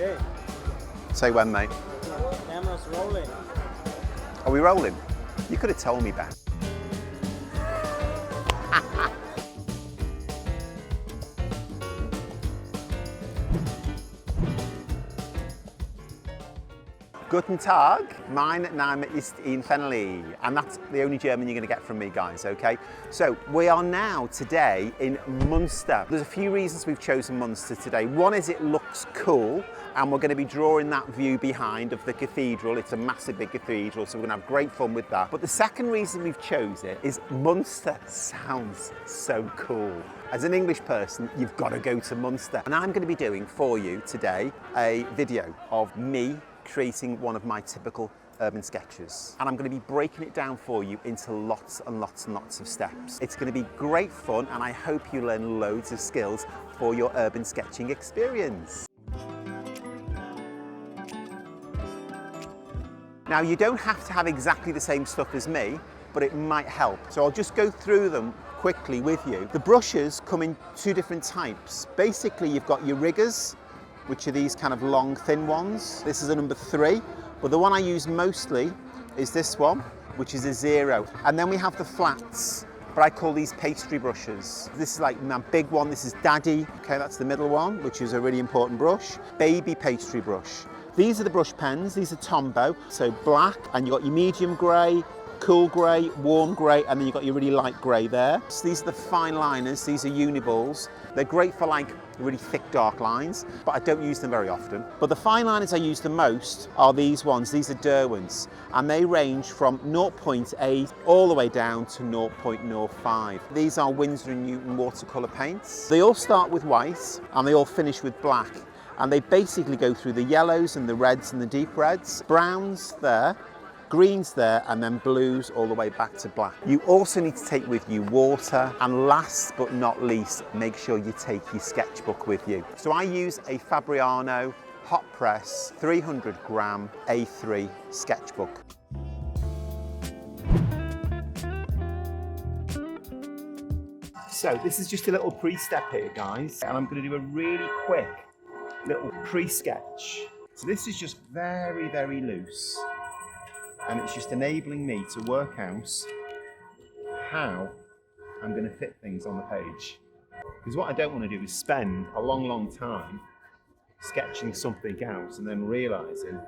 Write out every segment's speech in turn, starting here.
Okay. Say when, mate. Camera's rolling. Are we rolling? You could have told me, Ben. Guten Tag, mein Name ist Fennelly, and that's the only German you're going to get from me, guys, okay? So we are now today in Münster. There's a few reasons we've chosen Münster today. One is it looks cool, and we're going to be drawing that view behind of the cathedral. It's a massive big cathedral, so we're going to have great fun with that. But the second reason we've chosen it is Münster sounds so cool. As an English person, you've got to go to Münster. And I'm going to be doing for you today a video of me creating one of my typical urban sketches. And I'm going to be breaking it down for you into lots and lots and lots of steps. It's going to be great fun, and I hope you learn loads of skills for your urban sketching experience. Now, you don't have to have exactly the same stuff as me, but it might help. So I'll just go through them quickly with you. The brushes come in two different types. Basically, you've got your riggers, which are these kind of long, thin ones. This is a number 3, but the one I use mostly is this one, which is a 0. And then we have the flats, but I call these pastry brushes. This is like my big one, this is Daddy. Okay, that's the middle one, which is a really important brush. Baby pastry brush. These are the brush pens, these are Tombow. So black, and you've got your medium grey, cool grey, warm grey, and then you've got your really light grey there. So these are the fine liners, these are uniballs. They're great for like really thick dark lines, but I don't use them very often. But the fine liners I use the most are these ones. These are Derwents, and they range from 0.8 all the way down to 0.05. These are Winsor and Newton watercolor paints. They all start with white and they all finish with black, and they basically go through the yellows and the reds and the deep reds, browns there, greens there, and then blues all the way back to black. You also need to take with you water, and last but not least, make sure you take your sketchbook with you. So I use a Fabriano Hotpress 300 gram A3 sketchbook. So this is just a little pre-step here, guys, and I'm going to do a really quick little pre-sketch. So this is just very, very loose, and it's just enabling me to work out how I'm going to fit things on the page. Because what I don't want to do is spend a long, long time sketching something out and then realising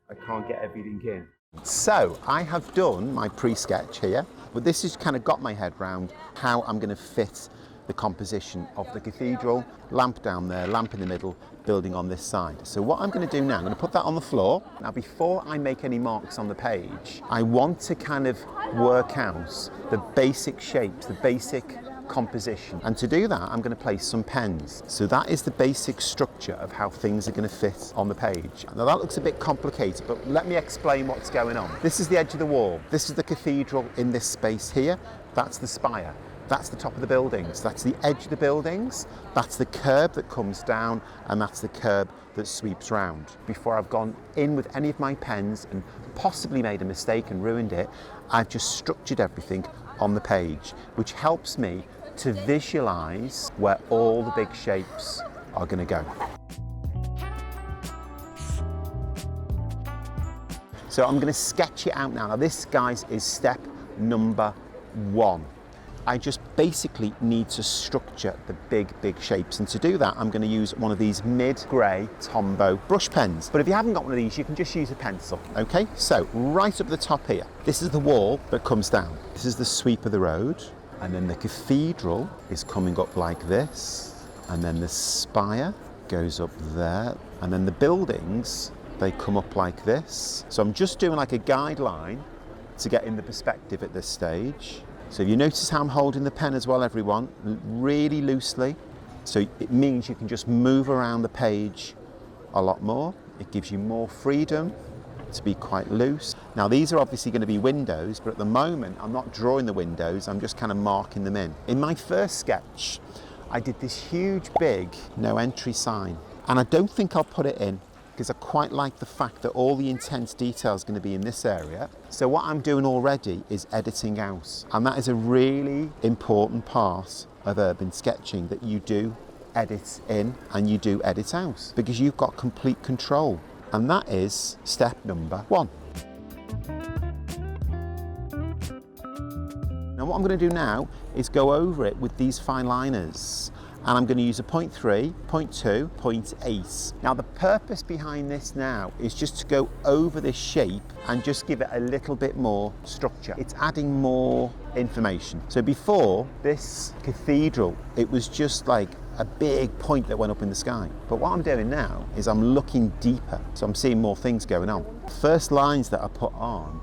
I can't get everything in. So I have done my pre-sketch here, but this has kind of got my head round how I'm going to fit the composition of the cathedral. Lamp down there, lamp in the middle, building on this side. So what I'm going to do now, I'm going to put that on the floor. Now, before I make any marks on the page, I want to kind of work out the basic shapes, the basic composition. And to do that, I'm going to place some pens. So that is the basic structure of how things are going to fit on the page. Now that looks a bit complicated, but let me explain what's going on. This is the edge of the wall. This is the cathedral in this space here. That's the spire. That's the top of the buildings, that's the edge of the buildings, that's the curb that comes down, and that's the curb that sweeps round. Before I've gone in with any of my pens and possibly made a mistake and ruined it, I've just structured everything on the page, which helps me to visualise where all the big shapes are going to go. So I'm going to sketch it out now. Now this, guys, is step number 1. I just basically need to structure the big shapes, and to do that I'm going to use one of these mid-grey Tombow brush pens. But if you haven't got one of these, you can just use a pencil. Okay, so right up the top here, this is the wall that comes down. This is the sweep of the road, and then the cathedral is coming up like this, and then the spire goes up there, and then the buildings, they come up like this. So I'm just doing like a guideline to get in the perspective at this stage. So if you notice how I'm holding the pen as well, everyone, really loosely. So it means you can just move around the page a lot more. It gives you more freedom to be quite loose. Now these are obviously going to be windows, but at the moment I'm not drawing the windows, I'm just kind of marking them in. In my first sketch, I did this huge big no entry sign, and I don't think I'll put it in, because I quite like the fact that all the intense detail is going to be in this area. So what I'm doing already is editing out, and that is a really important part of urban sketching that you do edit in and you do edit out, because you've got complete control. And that is step number 1. Now what I'm going to do now is go over it with these fine liners, and I'm going to use a 0.3, 0.2, 0.8. Now the purpose behind this now is just to go over this shape and just give it a little bit more structure. It's adding more information. So before, this cathedral, it was just like a big point that went up in the sky. But what I'm doing now is I'm looking deeper, so I'm seeing more things going on. First lines that I put on,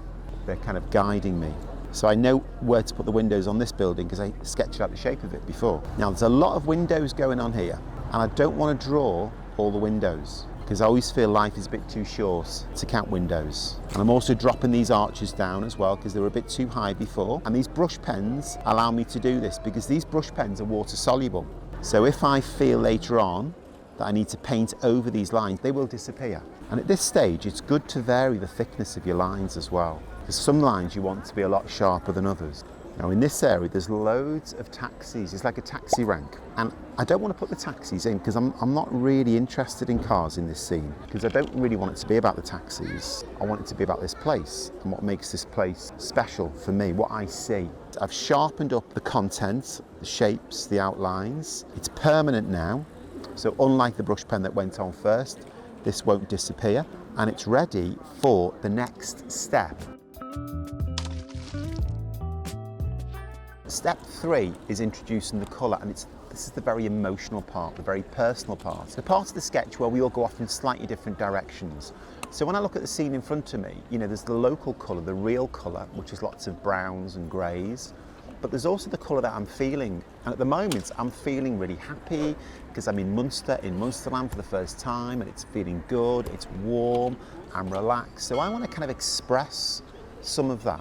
they're kind of guiding me. So I know where to put the windows on this building because I sketched out the shape of it before. Now there's a lot of windows going on here, and I don't want to draw all the windows because I always feel life is a bit too short to count windows. And I'm also dropping these arches down as well because they were a bit too high before. And these brush pens allow me to do this because these brush pens are water soluble. So if I feel later on that I need to paint over these lines, they will disappear. And at this stage, it's good to vary the thickness of your lines as well, because some lines you want to be a lot sharper than others. Now in this area, there's loads of taxis. It's like a taxi rank. And I don't want to put the taxis in because I'm not really interested in cars in this scene, because I don't really want it to be about the taxis. I want it to be about this place and what makes this place special for me, what I see. I've sharpened up the content, the shapes, the outlines. It's permanent now. So unlike the brush pen that went on first, this won't disappear, and it's ready for the next step. Step 3 is introducing the colour, and this is the very emotional part, the very personal part. The part of the sketch where we all go off in slightly different directions. So when I look at the scene in front of me, you know, there's the local colour, the real colour, which is lots of browns and greys. But there's also the colour that I'm feeling. And at the moment, I'm feeling really happy because I'm in Münster, in Münsterland for the first time, and it's feeling good, it's warm, I'm relaxed. So I want to kind of express some of that.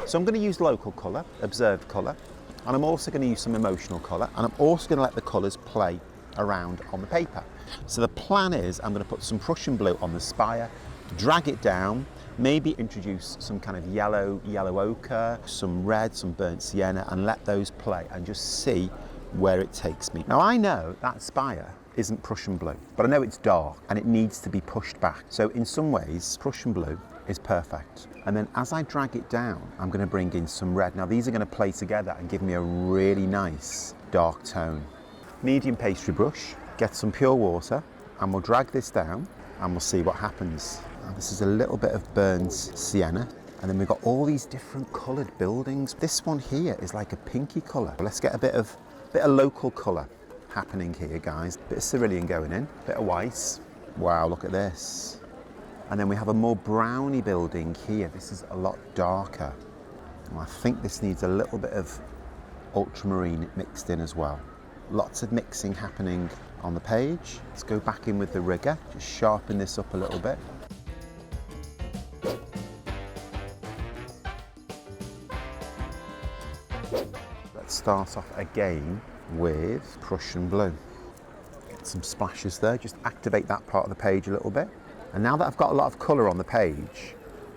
So I'm going to use local colour, observed colour, and I'm also going to use some emotional colour, and I'm also going to let the colours play around on the paper. So the plan is I'm going to put some Prussian blue on the spire, drag it down, maybe introduce some kind of yellow ochre, some red, some burnt sienna, and let those play and just see where it takes me. Now I know that spire isn't Prussian blue, but I know it's dark and it needs to be pushed back. So in some ways, Prussian blue is perfect. And then as I drag it down, I'm going to bring in some red. Now these are going to play together and give me a really nice dark tone. Medium pastry brush, get some pure water, and we'll drag this down and we'll see what happens. Now, this is a little bit of burnt sienna, and then we've got all these different coloured buildings. This one here is like a pinky colour. Let's get a bit of local colour happening here, guys. Bit of cerulean going in, bit of white. Wow, look at this. And then we have a more browny building here. This is a lot darker. And I think this needs a little bit of ultramarine mixed in as well. Lots of mixing happening on the page. Let's go back in with the rigger, just sharpen this up a little bit. Let's start off again with Prussian blue. Get some splashes there, just activate that part of the page a little bit. And now that I've got a lot of colour on the page,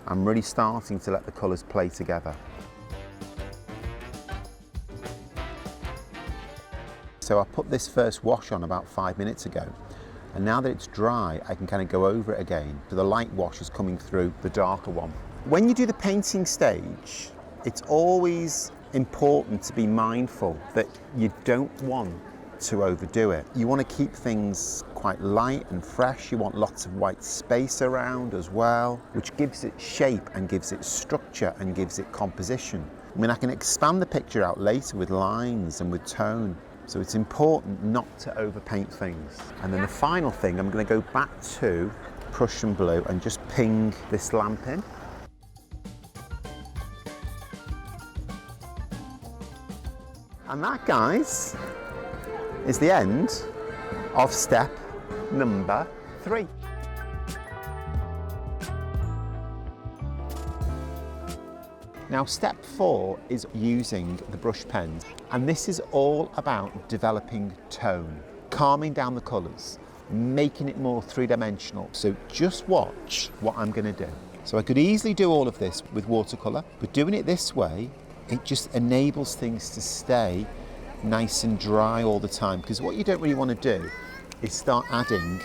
I'm really starting to let the colours play together. So I put this first wash on about 5 minutes ago, and now that it's dry, I can kind of go over it again. So the light wash is coming through the darker one. When you do the painting stage, it's always important to be mindful that you don't want to overdo it. You want to keep things quite light and fresh. You want lots of white space around as well, which gives it shape and gives it structure and gives it composition. I mean, I can expand the picture out later with lines and with tone. So it's important not to overpaint things. And then the final thing, I'm going to go back to Prussian blue and just ping this lamp in. And that, guys, is the end of step number 3. Now step 4 is using the brush pens, and this is all about developing tone, calming down the colours, making it more three-dimensional. So just watch what I'm going to do. So I could easily do all of this with watercolour, but doing it this way, it just enables things to stay nice and dry all the time, because what you don't really want to do is start adding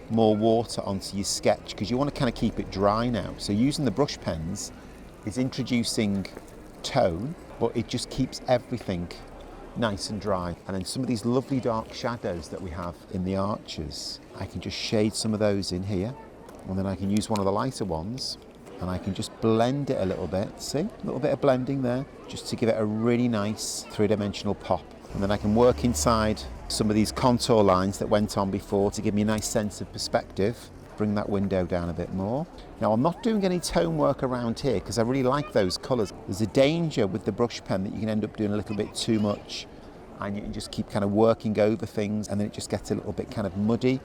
more water onto your sketch, because you want to kind of keep it dry now. So using the brush pens is introducing tone, but it just keeps everything nice and dry. And then some of these lovely dark shadows that we have in the arches, I can just shade some of those in here, and then I can use one of the lighter ones and I can just blend it a little bit. See, a little bit of blending there, just to give it a really nice three-dimensional pop. And then I can work inside some of these contour lines that went on before to give me a nice sense of perspective. Bring that window down a bit more. Now I'm not doing any tone work around here because I really like those colours. There's a danger with the brush pen that you can end up doing a little bit too much, and you can just keep kind of working over things, and then it just gets a little bit kind of muddy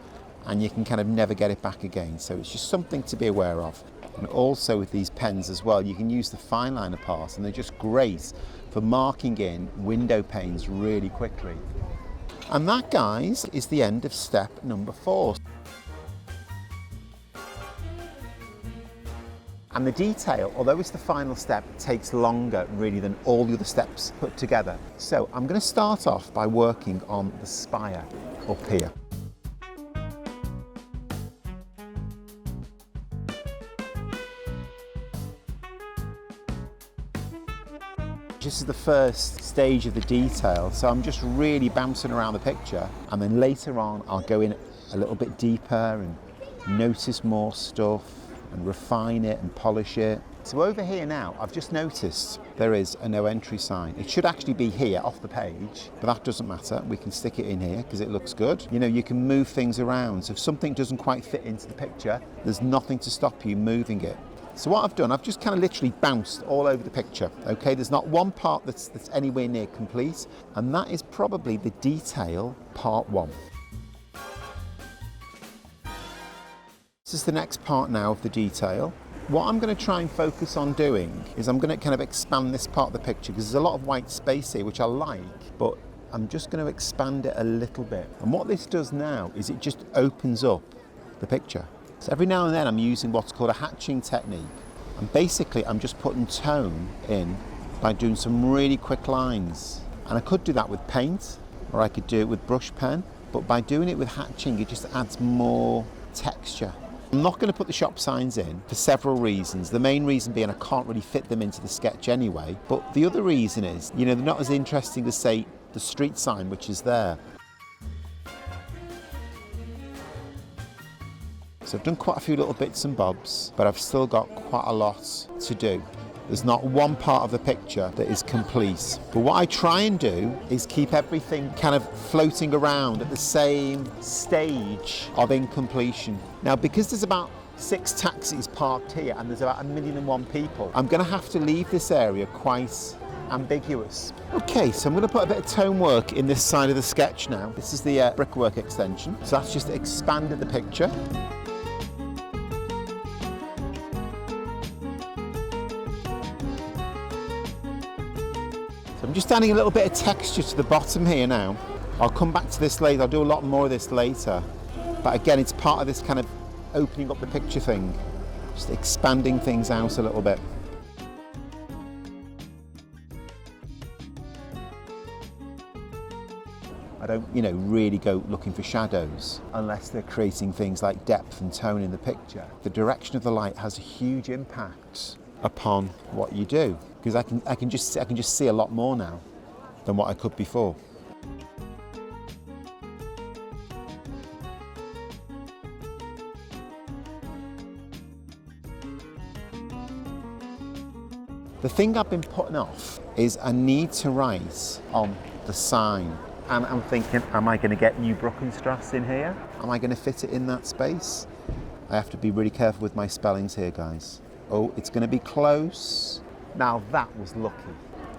and you can kind of never get it back again. So it's just something to be aware of. And also with these pens as well, you can use the fine liner part, and they're just great for marking in window panes really quickly. And that, guys, is the end of step number 4. And the detail, although it's the final step, takes longer really than all the other steps put together. So I'm going to start off by working on the spire up here. This is the first stage of the detail, so I'm just really bouncing around the picture, and then later on I'll go in a little bit deeper and notice more stuff and refine it and polish it. So over here now, I've just noticed there is a no entry sign. It should actually be here off the page, but that doesn't matter. We can stick it in here because it looks good. You know, you can move things around. So if something doesn't quite fit into the picture, there's nothing to stop you moving it. So what I've done, I've just kind of literally bounced all over the picture, okay? There's not one part that's anywhere near complete, and that is probably the detail part 1. This is the next part now of the detail. What I'm going to try and focus on doing is I'm going to kind of expand this part of the picture, because there's a lot of white space here, which I like, but I'm just going to expand it a little bit. And what this does now is it just opens up the picture. So every now and then I'm using what's called a hatching technique, and basically I'm just putting tone in by doing some really quick lines. And I could do that with paint, or I could do it with brush pen, but by doing it with hatching it just adds more texture. I'm not going to put the shop signs in for several reasons. The main reason being I can't really fit them into the sketch anyway, but the other reason is, you know, they're not as interesting as, say, the street sign which is there. So I've done quite a few little bits and bobs, but I've still got quite a lot to do. There's not one part of the picture that is complete. But what I try and do is keep everything kind of floating around at the same stage of incompletion. Now, because there's about 6 taxis parked here and there's about 1,000,001 people, I'm going to have to leave this area quite ambiguous. Okay, so I'm going to put a bit of tone work in this side of the sketch now. This is the brickwork extension. So that's just expanded the picture. I'm just adding a little bit of texture to the bottom here now. I'll come back to this later, I'll do a lot more of this later. But again, it's part of this kind of opening up the picture thing, just expanding things out a little bit. I don't, you know, really go looking for shadows unless they're creating things like depth and tone in the picture. The direction of the light has a huge impact upon what you do, because I can just see a lot more now than what I could before. The thing I've been putting off is I need to write on the sign. And I'm thinking, am I going to get New Bruckenstrasse in here? Am I going to fit it in that space? I have to be really careful with my spellings here, guys. Oh, it's going to be close. Now that was lucky.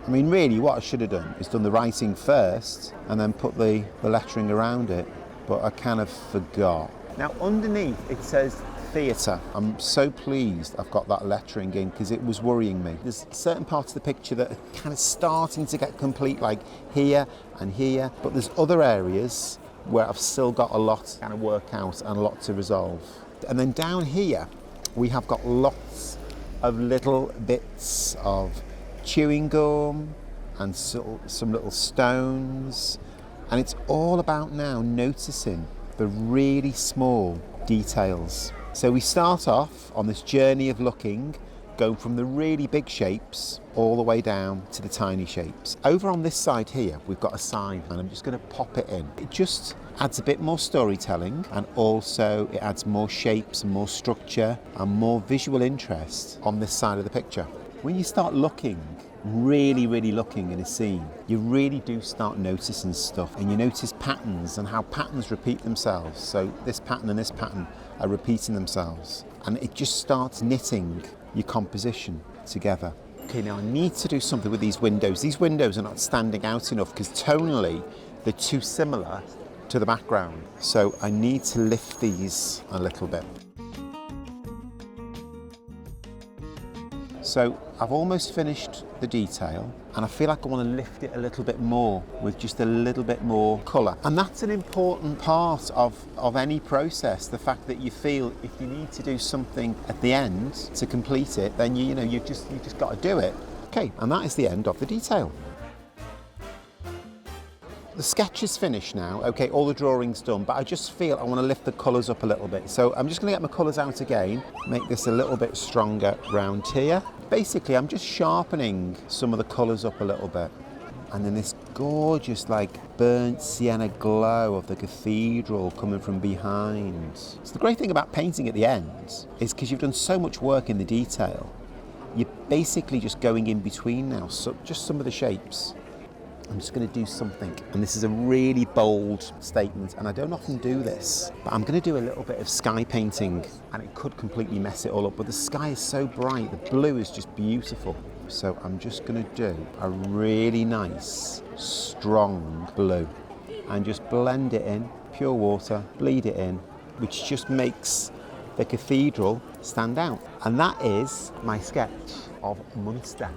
I mean, really, what I should have done is done the writing first and then put the lettering around it, but I kind of forgot. Now, underneath it says theatre. I'm so pleased I've got that lettering in, because it was worrying me. There's certain parts of the picture that are kind of starting to get complete, like here and here, but there's other areas where I've still got a lot to kind of work out and a lot to resolve. And then down here, we have got lots of little bits of chewing gum, and some little stones. And it's all about now noticing the really small details. So we start off on this journey of looking, going from the really big shapes all the way down to the tiny shapes. Over on this side here, we've got a sign, and I'm just going to pop it in. It just adds a bit more storytelling, and also it adds more shapes and more structure and more visual interest on this side of the picture. When you start looking, really looking in a scene, you really do start noticing stuff, and you notice patterns and how patterns repeat themselves. So this pattern and this pattern are repeating themselves, and it just starts knitting your composition together. Okay, now I need to do something with these windows. These windows are not standing out enough because tonally they're too similar to the background. So I need to lift these a little bit. So I've almost finished the detail, and I feel like I want to lift it a little bit more with just a little bit more colour. And that's an important part of any process, the fact that you feel if you need to do something at the end to complete it, then you just got to do it. Okay, and that is the end of the detail. The sketch is finished now, okay, all the drawing's done, but I just feel I want to lift the colours up a little bit. So I'm just going to get my colours out again, make this a little bit stronger round here. Basically, I'm just sharpening some of the colours up a little bit. And then this gorgeous, like, burnt sienna glow of the cathedral coming from behind. So the great thing about painting at the end is because you've done so much work in the detail, you're basically just going in between now, so just some of the shapes. I'm just going to do something, and this is a really bold statement, and I don't often do this, but I'm going to do a little bit of sky painting, and it could completely mess it all up, but the sky is so bright, the blue is just beautiful. So I'm just going to do a really nice, strong blue, and just blend it in, pure water, bleed it in, which just makes the cathedral stand out. And that is my sketch of Münster.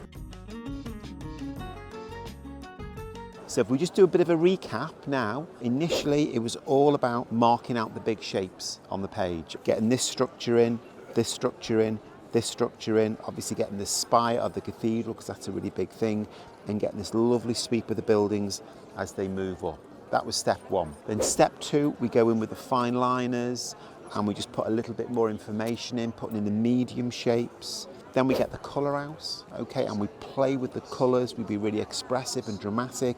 So if we just do a bit of a recap now, initially it was all about marking out the big shapes on the page, getting this structure in, this structure in, this structure in, obviously getting the spire of the cathedral because that's a really big thing, and getting this lovely sweep of the buildings as they move up. That was step one. Then step two, we go in with the fine liners and we just put a little bit more information in, putting in the medium shapes. Then we get the colour out, okay, and we play with the colours, we be really expressive and dramatic,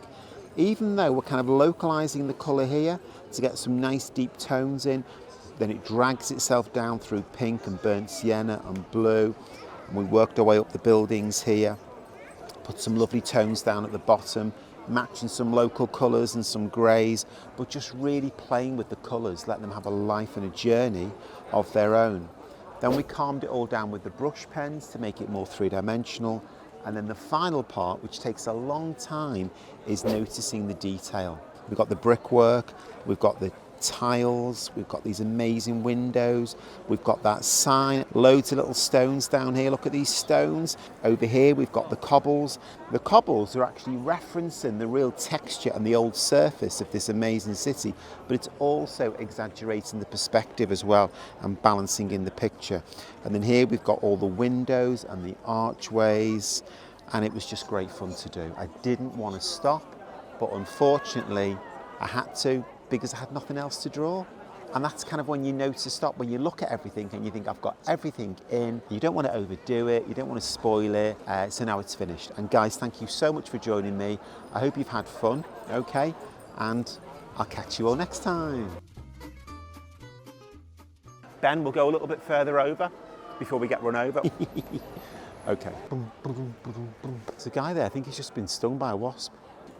even though we're kind of localising the colour here to get some nice deep tones in. Then it drags itself down through pink and burnt sienna and blue, and we worked our way up the buildings here, put some lovely tones down at the bottom, matching some local colours and some greys, but just really playing with the colours, letting them have a life and a journey of their own. Then we calmed it all down with the brush pens to make it more three-dimensional. And then the final part, which takes a long time, is noticing the detail. We've got the brickwork, we've got the tiles, we've got these amazing windows, we've got that sign, loads of little stones down here. Look at these stones. Over here we've got the cobbles. The cobbles are actually referencing the real texture and the old surface of this amazing city, but it's also exaggerating the perspective as well and balancing in the picture. And then here we've got all the windows and the archways, and it was just great fun to do. I didn't want to stop, but unfortunately I had to, because I had nothing else to draw. And that's kind of when you know to stop, when you look at everything and you think, I've got everything in. You don't want to overdo it, you don't want to spoil it, so now it's finished. And guys, thank you so much for joining me. I hope you've had fun, okay? And I'll catch you all next time. Ben, we'll go a little bit further over before we get run over. Okay. There's a guy there, I think he's just been stung by a wasp.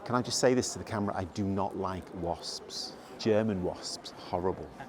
Can I just say this to the camera? I do not like wasps. German wasps, horrible.